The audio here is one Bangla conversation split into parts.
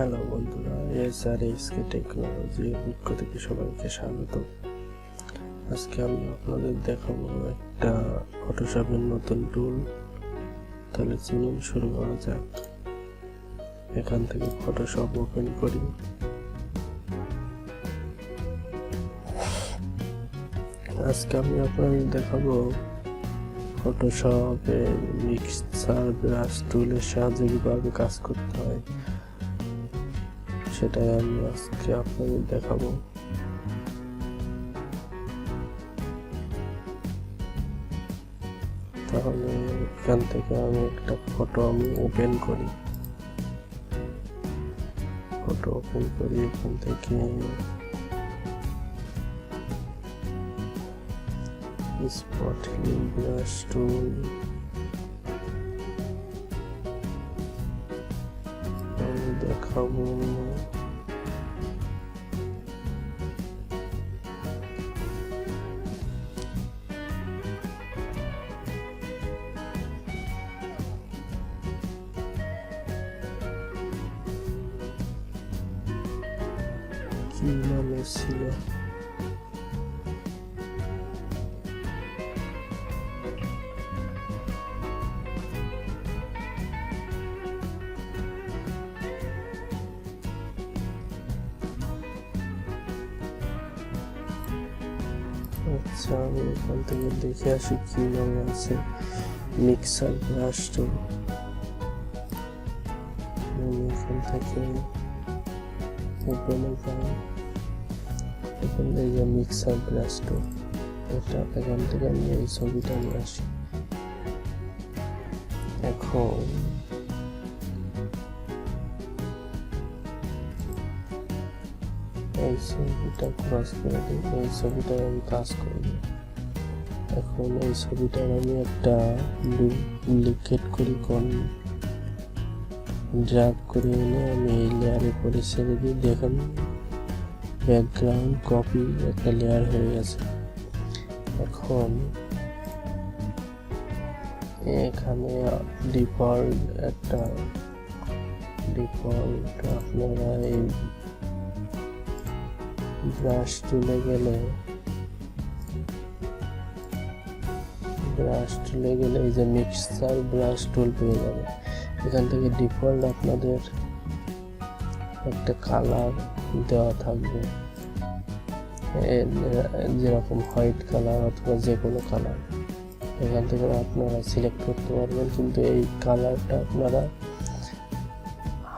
হ্যালো বন্ধুরা, এসআরএসকে টেকনোলজির পক্ষ থেকে সবাইকে স্বাগত। আজকে আমি আপনাদের দেখাবো একটা ফটোশপের নতুন টুল। তাহলে চলুন শুরু করা যাক। এখান থেকে ফটোশপ ওপেন করি। আজকে আমি আপনাদের দেখাবো ফটোশপে মিক্সার ব্রাশ টুলের সাহায্যে কিভাবে কাজ করতে হয়, সেটাই আমি আজকে আপনাদের দেখাবো। তাহলে এখান থেকে আমি একটা ফটো ওপেন করি। এখান থেকে স্পটলিং ব্রাশ টুল আমি দেখাবো। কি নামে ছিল? আচ্ছা, আমি এখান থেকে দেখে আসি কি নামে আছে। মিক্সার ব্রাশ টুল। আমি এখান থেকে মিক্সার ব্রাশ টুল, এটা এখান থেকে আমি এই ছবিটা নিয়ে আসি। এখন এই ছবিটা ক্রস করে দিই, এই ছবিটা আমি কাজ করব। এখন এই ছবিটার আমি একটা ডুপ্লিকেট করি, ড্র্যাগ করে এনে আমি এই লেয়ারে করে ছেড়ে দিই। দেখুন ব্যাকগ্রাউন্ড কপি একটা লেয়ার হয়ে গেছে। এখন এখানে ডিফল্ট আপনারা এই ব্রাশ টুলে গেলে এই যে মিক্সার ব্রাশ টুল পেয়ে যাবে। এখান থেকে ডিফল্ট আপনাদের একটা কালার দেওয়া থাকবে, যেরকম হোয়াইট কালার অথবা যে কোনো কালার এখান থেকে আপনারা সিলেক্ট করতে পারবেন। কিন্তু এই কালারটা আপনারা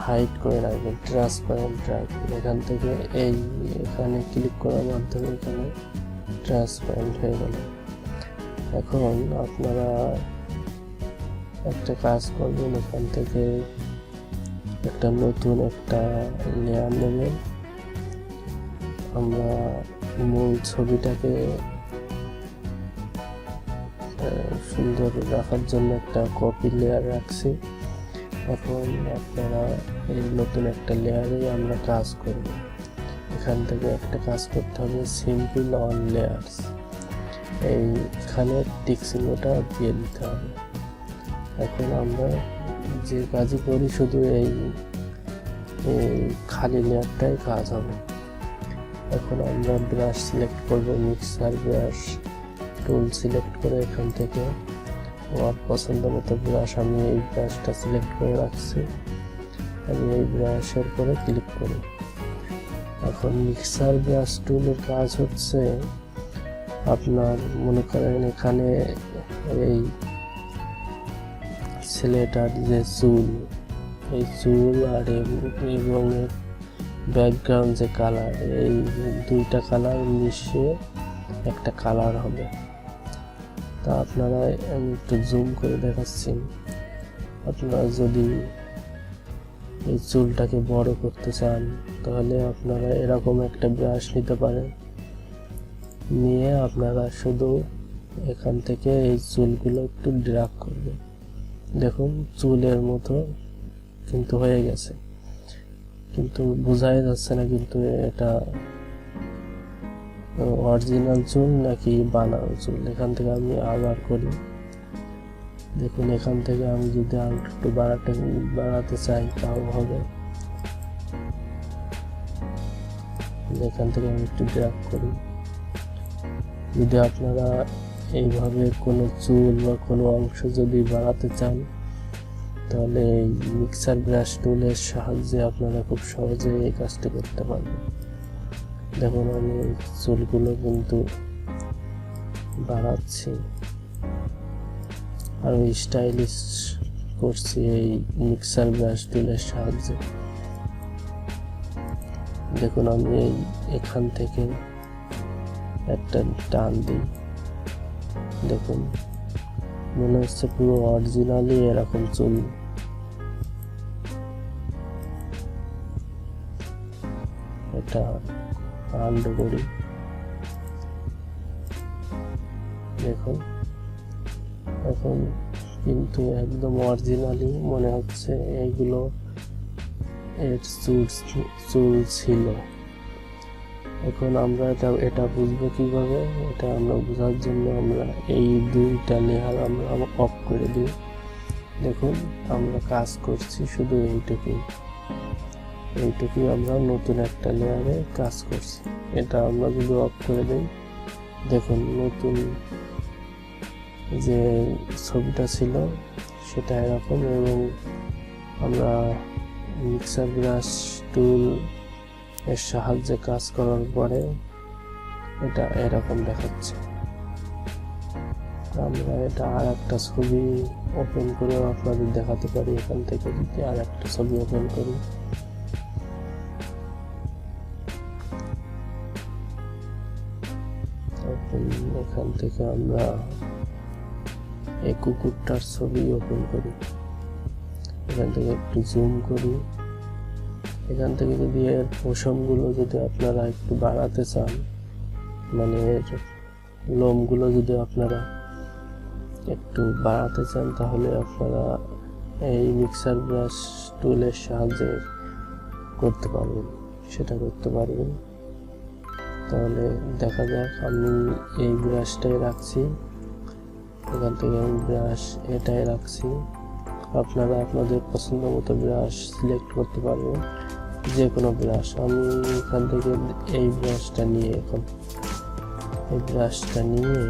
হাইড করে রাখবেন, ট্রান্সপারেন্ট রাখবেন। এখান থেকে এখানে ক্লিক করার মাধ্যমে এখানে ট্রান্সপারেন্ট হয়ে গেল। এখন আপনারা একটা কাজ করবেন, এখান থেকে একটা নতুন একটা লেয়ার নেবেন। আমরা মূল ছবিটাকে সুন্দর রাখার জন্য একটা কপি লেয়ার রাখছি। এখন আপনারা এই নতুন একটা লেয়ারে আমরা কাজ করব। এখান থেকে একটা কাজ করতে হবে, সিম্পল অন লেয়ার্স, এইখানে টিক চিহ্নটা দিয়ে দিতে হবে। এখন আমরা যে কাজই করি শুধু এই খালি লেয়ারটাই কাজ হবে। এখন আমরা ব্রাশ সিলেক্ট করব, মিক্সার ব্রাশ টুল সিলেক্ট করে এখান থেকে আমার পছন্দ মতো ব্রাশ, আমি এই ব্রাশটা সিলেক্ট করে রাখছি। আমি এই ব্রাশের পরে ক্লিক করি। এখন মিক্সার ব্রাশ টুলের কাজ হচ্ছে, আপনার মনে করেন এখানে এই ছেলেটার যে চুল, এই চুল আর এবং ব্যাকগ্রাউন্ড যে কালার, এই দুইটা কালার মিশিয়ে একটা কালার হবে। তা আপনারা, আমি একটু জুম করে দেখাচ্ছি। আপনারা যদি এই চুলটাকে বড় করতে চান তাহলে আপনারা এরকম একটা ব্রাশ নিতে পারেন। নিয়ে আপনারা শুধু এখান থেকে এই চুলগুলো একটু ড্র্যাগ করবেন। দেখুন চুলের মতো কিন্তু হয়ে গেছে, কিন্তু বোঝাই যাচ্ছে না কিন্তু এটা অরিজিনাল চুল নাকি বানানো চুল। এখান থেকে আমি আবার করি, দেখুন এখান থেকে আমি যদি আর একটু বাড়াতে চাই তাও হবে। এখান থেকে আমি একটু ড্র্যাগ করি। যদি আপনারা এইভাবে কোনো চুল বা কোনো অংশ যদি বাড়াতে চান, তাহলে এই মিক্সার ব্রাশ টুলের সাহায্যে আপনারা খুব সহজে এই কাজটি করতে পারবেন। দেখুন আমি চুলগুলো কিন্তু বাড়াচ্ছি আর স্টাইলিশ করছি এই মিক্সার ব্রাশ টুলের সাহায্যে। দেখুন আমি এখান থেকে একটা টান দিই, দেখুন মনে হচ্ছে পুরো অরিজিনালি এরকম চুল। এটা আন্ডু করি, দেখুন এখন কিন্তু একদম অরিজিনালি মনে হচ্ছে এইগুলো এর চুল ছিল। এখন আমরা এটা বুঝবো কিভাবে? এটা আমরা বোঝার জন্য আমরা এই দুইটা লেয়ার আমরা অফ করে দিই। দেখুন আমরা কাজ করছি শুধু এইটুকুই আমরা নতুন একটা লেয়ারে কাজ করছি। এটা আমরা যদি অফ করে দিই, দেখুন নতুন যে ছবিটা ছিল সেটা এরকম, এবং আমরা মিক্সার ব্রাশ টুল এর সাহায্যে কাজ করার পরে এটা এরকম দেখাচ্ছে। আমরা এটা আর একটা ছবি ওপেন করে আপনাদের দেখাতে পারি। এখান থেকে যদি আর একটা ছবি ওপেন করি, এখান থেকে আমরা এই কুকুরটার ছবি ওপেন করি। এখান থেকে একটু জুম করি। এখান থেকে যদি এর পশমগুলো যদি আপনারা একটু বাড়াতে চান, মানে এর লোমগুলো যদি আপনারা একটু বাড়াতে চান, তাহলে আপনারা এই মিক্সার ব্রাশ টুলের সাহায্যে করতে পারবেন, সেটা করতে পারবেন। তাহলে দেখা যাক, আমি এই ব্রাশটাই রাখছি, এখান থেকে আমি ব্রাশ এটাই রাখছি। আপনারা আপনাদের পছন্দ মতো ব্রাশ সিলেক্ট করতে পারবেন, যে কোনো ব্রাশ। আমি এখান থেকে এই ব্রাশটা নিয়ে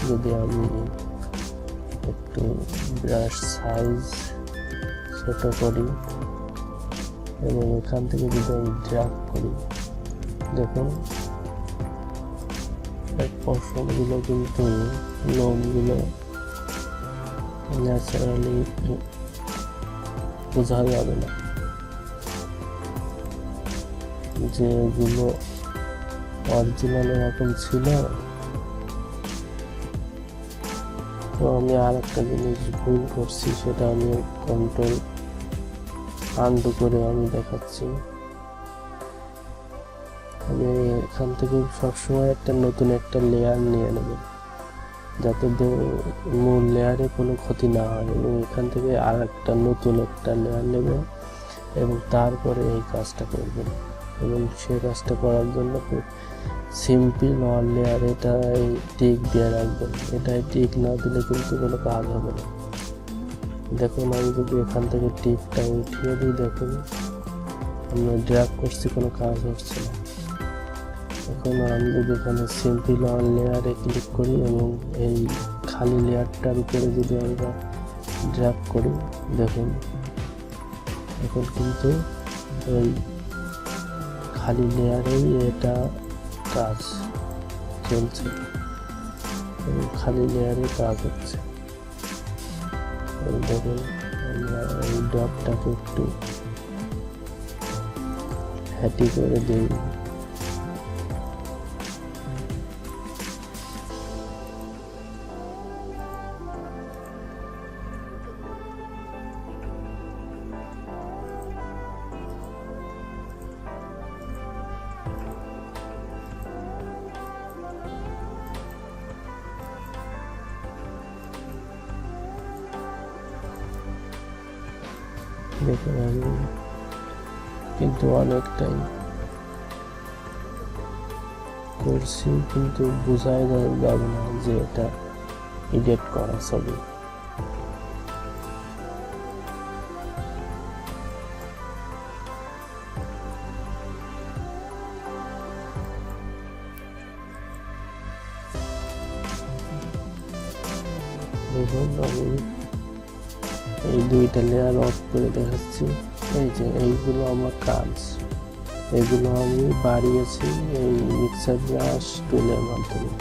যদি আমি একটু ব্রাশ সাইজ ছোট করি এবং এখান থেকে যদি আমি ড্র্যাগ করি, দেখুন পশমগুলো কিন্তু লোমগুলো ন্যাচারালি বোঝা যাবে না, যেগুলো অরিজিনাল এরকম ছিল। তো আমি আর একটা জিনিস ভুল করছি, সেটা আমি কন্ট্রোল আন্ডু করে আমি দেখাচ্ছি। আমি এখান থেকে সবসময় নতুন একটা লেয়ার নিয়ে নেব, যাতে মূল লেয়ারে কোনো ক্ষতি না হয়, এবং এখান থেকে আর নতুন একটা লেয়ার নেবেন এবং তারপরে এই কাজটা করবেন। এবং সেই কাজটা করার জন্য সিম্পল অল লেয়ার এটাই টিক দিয়ে রাখবেন। এটাই টিক না দিলে কিন্তু কোনো কাজ হবে না। দেখুন আমি যদি এখান থেকে টিকটা উঠিয়ে দিই, দেখুন আমরা ড্র্যাগ করছি, কোনো কাজ হচ্ছে না। এখন আমি যদি এখানে সিম্পল অল লেয়ারে ক্লিক করি এবং এই খালি লেয়ারটার উপরে যদি আমরা ড্র্যাগ করি, দেখুন এখন কিন্তু ওই খালি লেয়ারেই এটা কাজ চলছে এবং খালি লেয়ারে কাজ হচ্ছে। দেখুন আমরা এই ডটটাকে একটু হ্যাটি করে দিই। দেখুন আমি কিন্তু অনেকটাই করছি, কিন্তু বোঝাই যাবে না যে এটা এডিট করা ছবি। এখন আমি এই দুইটা লেয়ার অফ করে দেখাচ্ছি। এই যে এইগুলো আমার কাজ, এগুলো আমি বাড়িয়েছি এই মিক্সার ব্রাশ টুলের মাধ্যমে।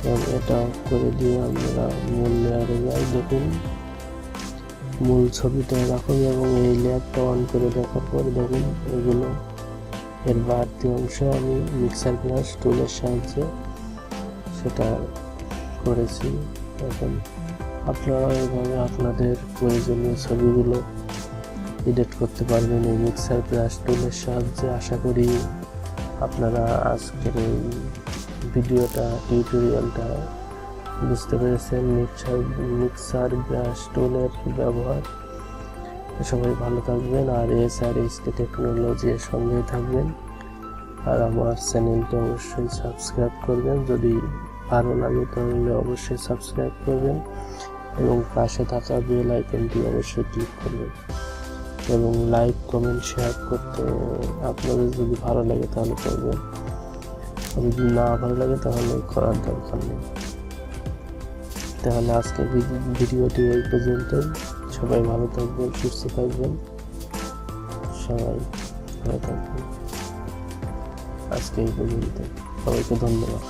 এবং এটা অফ করে দিয়ে আমরা মূল লেয়ারে যাই। দেখুন মূল ছবিটা এরকম, এবং এই লেয়ারটা অন করে দেখার পর দেখুন এগুলো এর বাড়তি অংশ আমি মিক্সার ব্রাশ টুলের সাহায্যে সেটা করেছি। এখন আপনারা এইভাবে আপনাদের প্রয়োজনীয় ছবিগুলো এডিট করতে পারবেন এই মিক্সার ব্রাশ টুলের সাহায্যে। আশা করি আপনারা আজকের এই ভিডিওটা টিউটোরিয়ালটা বুঝতে পেরেছেন মিক্সার ব্রাশ টুলের ব্যবহার। সবাই ভালো থাকবেন, আর SRHT টেকনোলজি এর সঙ্গে থাকবেন, আর আমার চ্যানেলটা অবশ্যই সাবস্ক্রাইব করবেন। যদি ভালো লাগে তাহলে অবশ্যই সাবস্ক্রাইব করবেন এবং পাশে থাকা বেল আইকনটি অবশ্যই ক্লিক করবেন, এবং লাইক কমেন্ট শেয়ার করতে আপনাদের যদি ভালো লাগে তাহলে করবেন, যদি না ভালো লাগে তাহলে করার দরকার নেই। তাহলে আজকে ভিডিওটি এই পর্যন্তই। সবাই ভালো থাকবেন, সুস্থ থাকবেন, সবাই ভালো থাকবেন। আজকে এই পর্যন্ত, সবাইকে ধন্যবাদ।